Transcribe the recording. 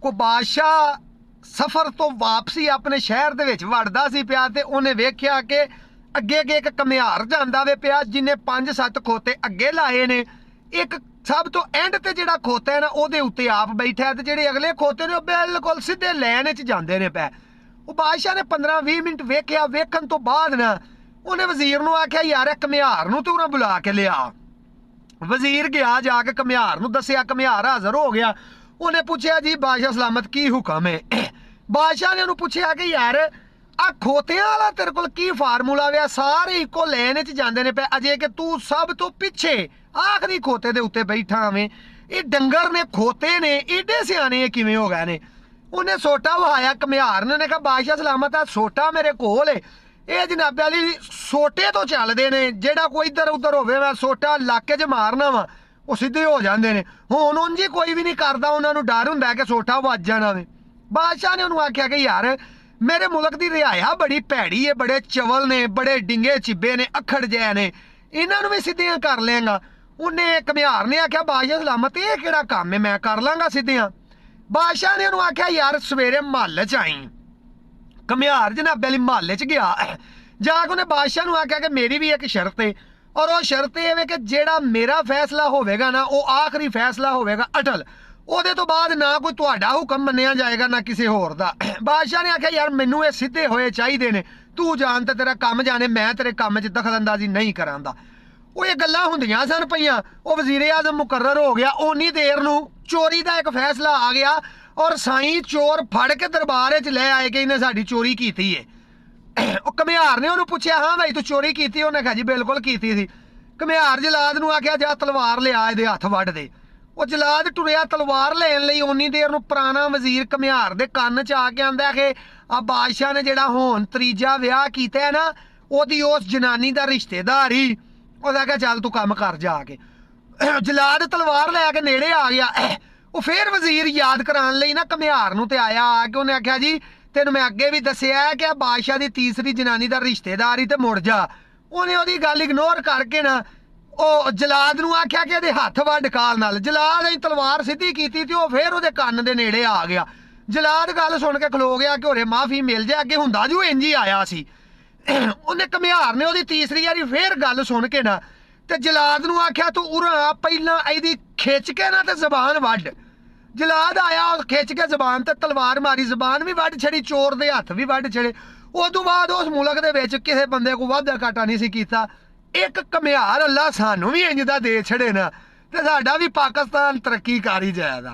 को बादशाह सफर तो वापसी अपने शहर दे विच वड़दा सी पिया ते उहने वेख्या कि अगे अगे एक कमिहार जांदा वे पिया जिन्हें 5-7 खोते अगे लाए ने। एक सब तो एंड ते जिहड़ा खोता है ना उहदे उत्ते आप बैठा है ते जिहड़े अगले खोते ने बिल्कुल सीधे लाइन च जांदे ने पै। वो बादशाह ने 15-20 मिनट वेख्या। वेखण तो बाद ना उन्हें वजीर नूं आख्या यार कमिहार नूं तू ना बुला के लिया। वजीर गया जाके कमिहार नूं दस्सिया, कमिहार हाज़र हो गया। उन्हें पूछया जी बादशाह सलामत की हुक्म है। बादशाह ने उन्हें पूछया कि यार आ खोतियां वाला तेरे कोल की फार्मूला वे, सारे इको लैन च जांदे ने पे, अजे कि तू सब तो पिछे आखिरी खोते दे उत्ते बैठा आवें। ये डंगर ने खोते ने एडे सियाने किवें हो गए ने। उन्हें सोटा वहाया कमिहार ने कहा बादशाह सलामत आ सोटा मेरे कोल है, ये जनाबे वाली सोटे तो चलते ने, जेड़ा कोई इधर उधर होवे मैं सोटा इलाके च मारना वा वो सीधे हो जाते हैं। हुण उंज ही कोई भी नहीं करता, उन्होंने डर हुंदा कि सोटा वज जाना वे। बादशाह ने उन्होंने आख्या कि यार मेरे मुल्क की रियाया बड़ी भैड़ी है, बड़े चवल ने, बड़े डिंगे चिब्बे ने, अखड़ जै ने, इन्हों भी सीधियां कर लेंगा। उन्हें कमिहार ने आख्या बादशाह सलामत ये किहड़ा काम है, मैं कर लांगा सीधियां। बादशाह ने उन्होंने आख्या यार सवेरे महल च आई। कमिहार जनाबे वाली महल च गया, जाके उन्हें बादशाह ने आख्या कि मेरी भी एक शर्त है, और वो शर्त ये है कि जेड़ा मेरा फैसला होवेगा ना वो आखिरी फैसला होवेगा अटल, ਉਹਦੇ तो बाद ना कोई ਤੁਹਾਡਾ हुक्म मन्निया जाएगा ना किसी होर दा। बादशाह ने आख्या यार मैनू ये सीधे होए चाहिए ने, तू जान ते तेरा काम जाने, मैं तेरे काम च दखलअंदाजी नहीं करांदा। वो ये गल्लां हुंदियां सन पईयां, वो वजीर आज़म मुकर्रर हो गया। उन्नी देर नू चोरी का एक फैसला आ गया और साईं चोर फड़ के दरबार च लै आए कि इन्हें साडी चोरी कीती है। कमिहार ने उन्होंने पूछया हाँ भाई तू चोरी की? उन्हें कहा जी बिल्कुल की थी। कमिहार जलाद नूं आख्या जा तलवार लिया इहदे हत्थ वड्ड दे। वो जलाद टुरिया तलवार लैन लई, उन्नी देर नूं पुराना वजीर कमिहार दे कन्न च आके आंदा कि आ बादशाह ने जिहड़ा हुण त्रीजा विआह कीता है ना ओहदी उस जनानी दा रिश्तेदार ही। ओहदा आख्या चल तू कम कर जाके। जलाद तलवार लैके नेड़े आ गया। वो फिर वजीर याद कराने लई ना कमिहार नूं ते आया, आके उन्हें आख्या जी तेन मैं अगे भी दसिया है कि बादशाह की तीसरी जनानी का रिश्तेदार ही, तो मुड़ जा। उन्हें ओहदी गल इग्नोर करके ना ਉਹ ਜਲਾਦ ਨੂੰ ਆਖਿਆ ਕਿ ਇਹਦੇ ਹੱਥ ਵੱਢ ਕਾਲ ਨਾਲ। ਜਲਾਦ ਨੇ ਤਲਵਾਰ ਸਿੱਧੀ ਕੀਤੀ ਤੇ ਉਹ ਫੇਰ ਉਹਦੇ ਕੰਨ ਦੇ ਨੇੜੇ ਆ ਗਿਆ। ਜਲਾਦ ਗੱਲ ਸੁਣ ਕੇ ਖਲੋ ਗਿਆ ਕਿ ਹੋਰੇ ਮਾਫੀ ਮਿਲ ਜਾ, ਅੱਗੇ ਹੁੰਦਾ ਜੂ ਇੰਜ ਹੀ ਆਇਆ ਸੀ। ਉਹਨੇ ਕਮਿਹਾਰ ਨੇ ਉਹਦੀ ਤੀਸਰੀ ਵਾਰੀ ਫੇਰ ਗੱਲ ਸੁਣ ਕੇ ਨਾ ਤੇ ਜਲਾਦ ਨੂੰ ਆਖਿਆ ਤੂੰ ਉਰਾ ਪਹਿਲਾਂ ਇਹਦੀ ਖਿੱਚ ਕੇ ਨਾ ਤੇ ਜ਼ਬਾਨ ਵੱਢ। ਜਲਾਦ ਆਇਆ ਉਹ ਖਿੱਚ ਕੇ ਜ਼ਬਾਨ ਤੇ ਤਲਵਾਰ ਮਾਰੀ, ਜ਼ਬਾਨ ਵੀ ਵੱਢ ਛੜੀ, ਚੋਰ ਦੇ ਹੱਥ ਵੀ ਵੱਢ ਛੜੇ। ਉਸ ਤੋਂ ਬਾਅਦ ਉਸ ਮੁਲਕ ਦੇ ਵਿੱਚ ਕਿਸੇ ਬੰਦੇ ਕੋ ਵਾਧਾ ਘਾਟਾ ਨਹੀਂ ਸੀ ਕੀਤਾ। एक कमिहार अल्लाह सानू भी इंज दा दे छड़े ना ते साडा भी पाकिस्तान तरक्की कर ही जाएगा।